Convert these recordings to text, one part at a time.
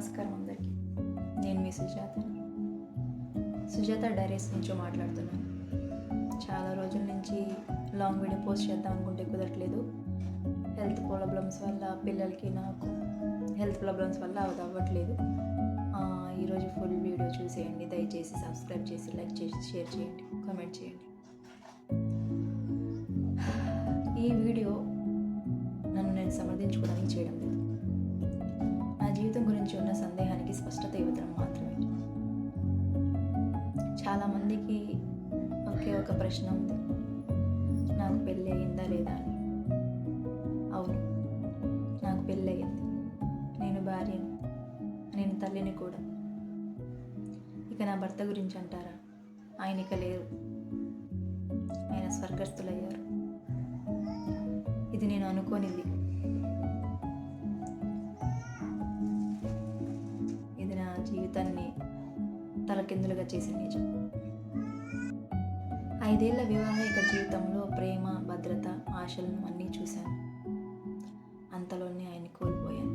నమస్కారం అందరికీ. నేను మీ సుజాత డైరీస్ నుంచి మాట్లాడుతున్నాను. చాలా రోజుల నుంచి లాంగ్ వీడియో పోస్ట్ చేద్దాం అనుకుంటే కుదరట్లేదు. హెల్త్ ప్రాబ్లమ్స్ వల్ల పిల్లలకి నాకు హెల్త్ ప్రాబ్లమ్స్ వల్ల అది అవ్వట్లేదు. ఈరోజు ఫుల్ వీడియో చూసేయండి. దయచేసి సబ్స్క్రైబ్ చేసి లైక్ చేసి షేర్ చేయండి, కామెంట్ చేయండి. ఈ వీడియో నన్ను నేను సమర్థించుకోవడానికి చేయడం లేదు. నా జీవితం గురించి ఉన్న సందేహానికి స్పష్టత ఇవ్వడం మాత్రమే. చాలామందికి ఒకే ఒక ప్రశ్న ఉంది, నాకు పెళ్ళి అయిందా లేదా అని. అవును, నాకు పెళ్ళి అయ్యింది. నేను భార్యను, నేను తల్లిని కూడా. ఇక నా భర్త గురించి అంటారా, ఆయన ఇక లేరు, ఆయన స్వర్గస్థులయ్యారు. ఇది నేను అనుకోనిది. ఇది నా జీవితాన్ని తలకిందులుగా చేసిన నిజం. 5 ఏళ్ల వివాహిక జీవితంలో ప్రేమ, భద్రత, ఆశలను అన్నీ చూశాను. అంతలోనే ఆయన్ని కోల్పోయాను.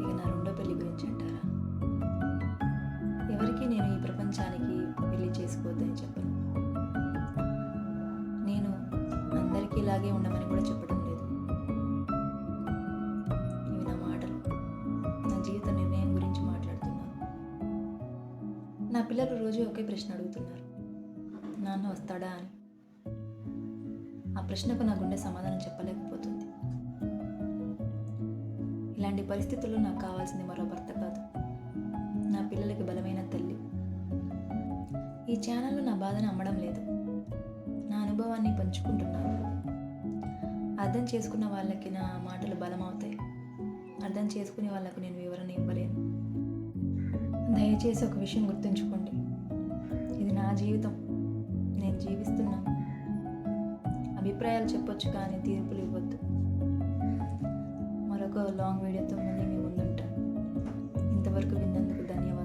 ఇక నా రెండో పెళ్లి గురించి అంటారా, ఎవరికి నేను ఈ ప్రపంచానికి పెళ్లి చేసుకోవద్దని చెప్పను. నేను అందరికీ ఇలాగే ఉండమని కూడా చెప్పడం లేదు. ఇవి నా మాటలు, నా జీవిత నిర్ణయం గురించి మాట్లాడుతున్నాను. నా పిల్లలు రోజు ఒకే ప్రశ్న అడుగుతున్నారు, నాన్న వస్తాడా అని. ఆ ప్రశ్నకు నా గుండె సమాధానం చెప్పలేకపోతుంది. ఇలాంటి పరిస్థితుల్లో నాకు కావాల్సింది మరో భర్త కాదు, నా పిల్లలకి బలమైన తల్లి. ఈ ఛానల్లో నా బాధను అమ్మడం లేదు, నా అనుభవాన్ని పంచుకుంటున్నాను. అర్థం చేసుకున్న వాళ్ళకి నా మాటలు బలమవుతాయి, అర్థం చేసుకునే వాళ్ళకు నేను వివరణ ఇవ్వలేను. దయచేసి ఒక విషయం గుర్తుంచుకోండి, ఇది నా జీవితం, నేను జీవిస్తున్నాను. అభిప్రాయాలు చెప్పొచ్చు కానీ తీర్పులు ఇవ్వద్దు. మరొక లాంగ్ వీడియోతో మళ్ళీ మీ ముందుంటాను. ఇంతవరకు విన్నందుకు ధన్యవాదాలు.